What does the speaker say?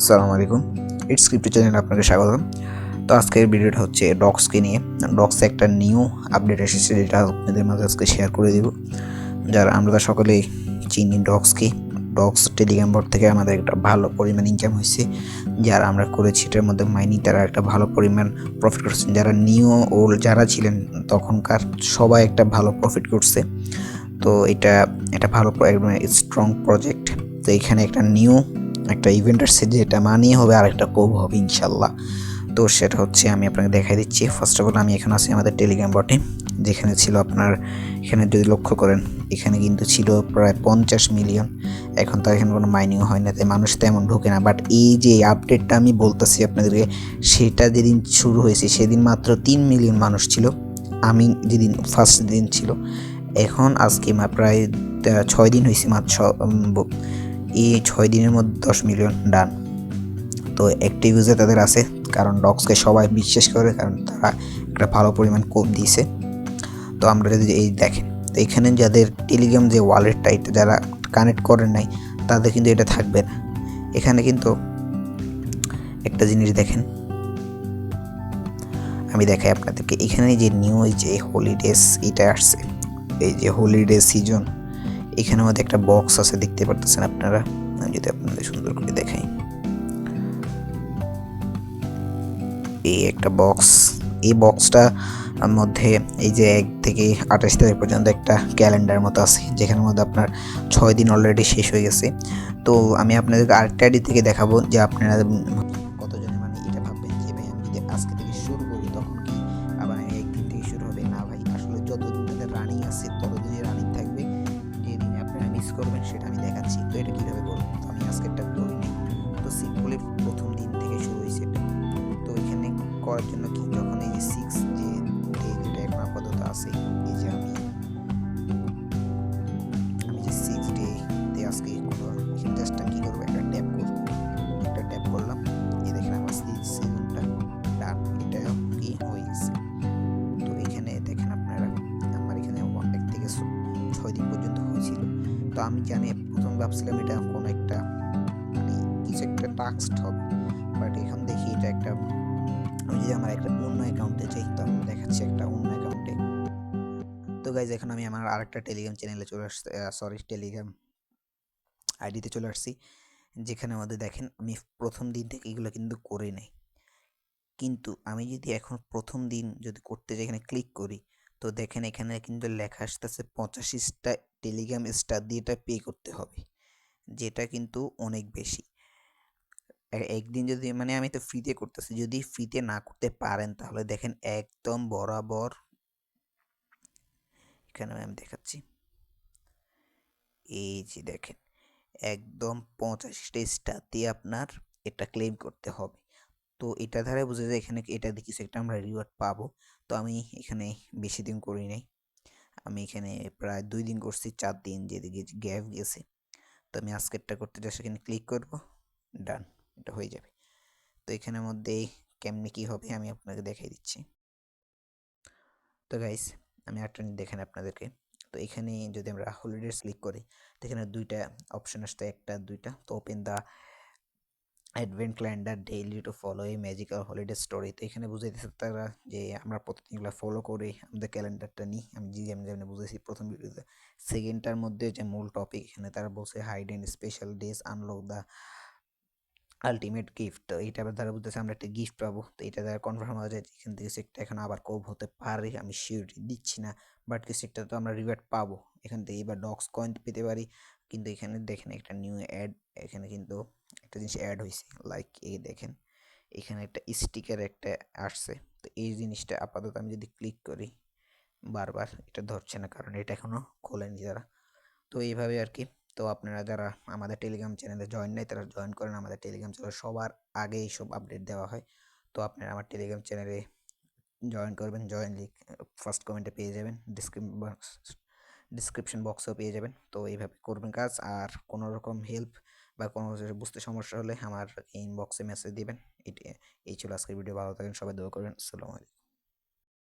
আসসালামু আলাইকুম, it's crypto চ্যানেলে আপনাকে স্বাগতম। তো আজকের ভিডিওটা হচ্ছে ডক্সকে নিয়ে। ডক্সে একটা নিউ আপডেট এসেছে, যেটা আপনাদের মাঝে আজকে শেয়ার করে দিব। যারা আমরা সকলেই চিনি ডক্সকে। ডক্স টেলিগ্রাম বট থেকে আমাদের একটা ভালো পরিমাণ ইনকাম হয়েছে। যারা আমরা করেছি এটার মধ্যে মাইনিং, তারা একটা ভালো পরিমাণ প্রফিট করছেন। যারা নিউ ওল্ড যারা ছিলেন তখনকার, সবাই একটা ভালো প্রফিট করছে। তো এটা একটা ভালো স্ট্রং প্রজেক্ট। তো এখানে একটা নিউ একটা ইভেন্ট আসছে, যেটা মানিয়ে হবে আর একটা কোভ হবে ইনশাল্লাহ। তো সেটা হচ্ছে আমি আপনাকে দেখাই দিচ্ছি। ফার্স্ট অফ অল আমি এখন আছি আমাদের টেলিগ্রাম বটে, যেখানে ছিল আপনার, এখানে যদি লক্ষ্য করেন এখানে কিন্তু ছিল প্রায় 50 মিলিয়ন। এখন তো এখানে কোনো মাইনিং হয় না, তাই মানুষ তেমন ঢোকে না। বাট এই যে আপডেটটা আমি বলতেছি আপনাদেরকে, সেটা যেদিন শুরু হয়েছে সেদিন মাত্র 3 মিলিয়ন মানুষ ছিল। আমি যেদিন ফার্স্ট দিন ছিল, এখন আজকে প্রায় 6 দিন হয়েছে মাত্র। এই 6 দিনের মধ্যে 10 মিলিয়ন ডান। তো অ্যাক্টিভ ইউজার তাদের আছে, কারণ ডক্সকে সবাই বিশ্বাস করে, কারণ তারা একটা ভালো পরিমাণ কোপ দিয়েছে। তো আমরা যদি এই দেখেন, তো এখানে যাদের টেলিগ্রাম যে ওয়ালেটটা, এটা যারা কানেক্ট করেন নাই তাদের কিন্তু এটা থাকবে না। এখানে কিন্তু একটা জিনিস দেখেন, আমি দেখাই আপনাদেরকে। এখানে যে নিউ যে হলিডেজ এটা আসছে, এই যে হলিডে সিজন, এখানে মধ্যে একটা বক্স আছে, দেখতে পারতেছেন আপনারা। আমি যদি আপনাদের সুন্দর করে দেখাই, এই একটা বক্স, এই বক্সটা মধ্যে এই যে 1 থেকে 28 তারিখ পর্যন্ত একটা ক্যালেন্ডার মতো আছে, যেখানের মধ্যে আপনার 6 দিন অলরেডি শেষ হয়ে গেছে। তো আমি আপনাদেরকে আরেকটা আইডি থেকে দেখাবো, যে আপনারা কতজনে মানে এটা ভাববেন যে ভাই আমি যদি আজকে থেকে শুরু করি তখন কি আবার একদিন থেকে শুরু হবে। না ভাই, আসলে যতদিন তাদের রানিং আছে ততদিনই রানিং থাকবে। যেদিন আপনারা মিস করবেন সেটা আমি দেখাচ্ছি। তো এটা কীভাবে করবেন, তো আমি আজকেরটা ধরে নিই। তো সিম্পলি প্রথম দিন থেকে শুরু হয়েছে এটা। তো এখানে করার জন্য কি, যখন এই যে 6 যে ডে যেটা এখন আপাতত আছে, এই যে আমি যে 6 ডে তে আজকে কোনো এখানে জাস্ট আমি কি করবো, একটা ট্যাপ করবো, একটা ট্যাপ করলাম। এই দেখেন আমার সিজনটা ডান, এটা কি হয়ে গেছে। তো এখানে দেখেন আপনারা, আমার এখানে 1 থেকে 6 দিন পর্যন্ত হয়েছিল। তো আমি জানি, প্রথম ভাবছিলাম এটা কোনো একটা মানে কিছু একটা টাস্ক হবে, বাট এখন দেখি এটা একটা, আমি যদি আমার একটা অন্য অ্যাকাউন্টে যাই, তো আমি দেখাচ্ছি একটা অন্য অ্যাকাউন্টে। তো গাইজ এখন আমি আমার আরেকটা টেলিগ্রাম চ্যানেলে চলে আসছি, সরি টেলিগ্রাম আইডিতে চলে আসছি, যেখানে আমাদের দেখেন আমি প্রথম দিন থেকে এগুলো কিন্তু করে নেই। কিন্তু আমি যদি এখন প্রথম দিন যদি করতে যাই, এখানে ক্লিক করি, তো দেখেন এখানে কিন্তু লেখা আসতেছে 85টা টেলিগ্রাম স্টার দিয়ে এটা পে করতে হবে, যেটা কিন্তু অনেক বেশি। একদিন যদি মানে আমি তো ফ্রিতে করতেছি, যদি ফ্রিতে না করতে পারেন তাহলে দেখেন একদম বরাবর, এখানে আমি দেখাচ্ছি, এই যে দেখেন একদম 85টা স্টার দিয়ে আপনার এটা ক্লেম করতে হবে। তো এটা দ্বারা বোঝা যায় এখানে এটা দিয়ে কিছু একটা আমরা রিওয়ার্ড পাবো। তো আমি এখানে বেশি দিন করি নাই, আমি এখানে প্রায় 2 দিন করছি, 4 দিন যেদিকে গ্যাপ গেছে। তো আমি আজকেরটা করতে যাই, সেখানে ক্লিক করব, ডান, এটা হয়ে যাবে। তো এখানের মধ্যে কেমনি কি হবে আমি আপনাকে দেখাই দিচ্ছি। তো গাইস, আমি একটা দেখেন আপনাদেরকে। তো এখানে যদি আমরা হলিডেজ ক্লিক করি, তো এখানে 2টা অপশন আসছে, একটা 2টা। তো open the advent calendar daily to follow এই ম্যাজিক্যাল হলিডে স্টোরি। তো এখানে বুঝাইতেছে তারা যে আমরা প্রতিদিনগুলো ফলো করে আমাদের ক্যালেন্ডারটা নিই। আমি যেমন বুঝেছি প্রথম ভিডিওতে। সেকেন্ডটার মধ্যে যে মূল টপিক, এখানে তারা বলছে hide and special days unlock the ultimate gift. তো এইটা দ্বারা বলতেছে আমরা একটা গিফট পাবো। তো এটা দ্বারা কনফার্ম হওয়া যায় এখান থেকে একটা এখন আবার কোভ হতে পারে, আমি শিওরিটি দিচ্ছি না, বাট কিছু একটা তো আমরা রিওয়ার্ড পাবো এখান থেকে। এবার ডক্স কয়েন পেতে পারি। কিন্তু এখানে দেখেন একটা নিউ অ্যাড, এখানে কিন্তু একটা জিনিস অ্যাড হয়েছে, লাইক এই দেখেন এখানে একটা স্টিকার একটা আসছে। তো এই জিনিসটা আপাতত আমি যদি ক্লিক করি, বারবার এটা ধরছে না, কারণ এটা এখনও খোলেনি যারা। তো এইভাবে আর কি। তো আপনারা যারা আমাদের টেলিগ্রাম চ্যানেলে জয়েন নেই, তারা জয়েন করেন। আমাদের টেলিগ্রাম চ্যানেলে সবার আগে এইসব আপডেট দেওয়া হয়। তো আপনারা আমার টেলিগ্রাম চ্যানেলে জয়েন করবেন, জয়েন লিঙ্ক ফার্স্ট কমেন্টে পেয়ে যাবেন, ডিসক্রিপশন বক্সেও পেয়ে যাবেন। তো এইভাবে করবেন কাজ। আর কোনো রকম হেল্প বা কোনো বুঝতে সমস্যা হলে আমার ইনবক্সে মেসেজ দিবেন। এই ছিল আজকের ভিডিও। ভালো থাকেন সবাই, দোয়া করবেন। আসসালামু আলাইকুম।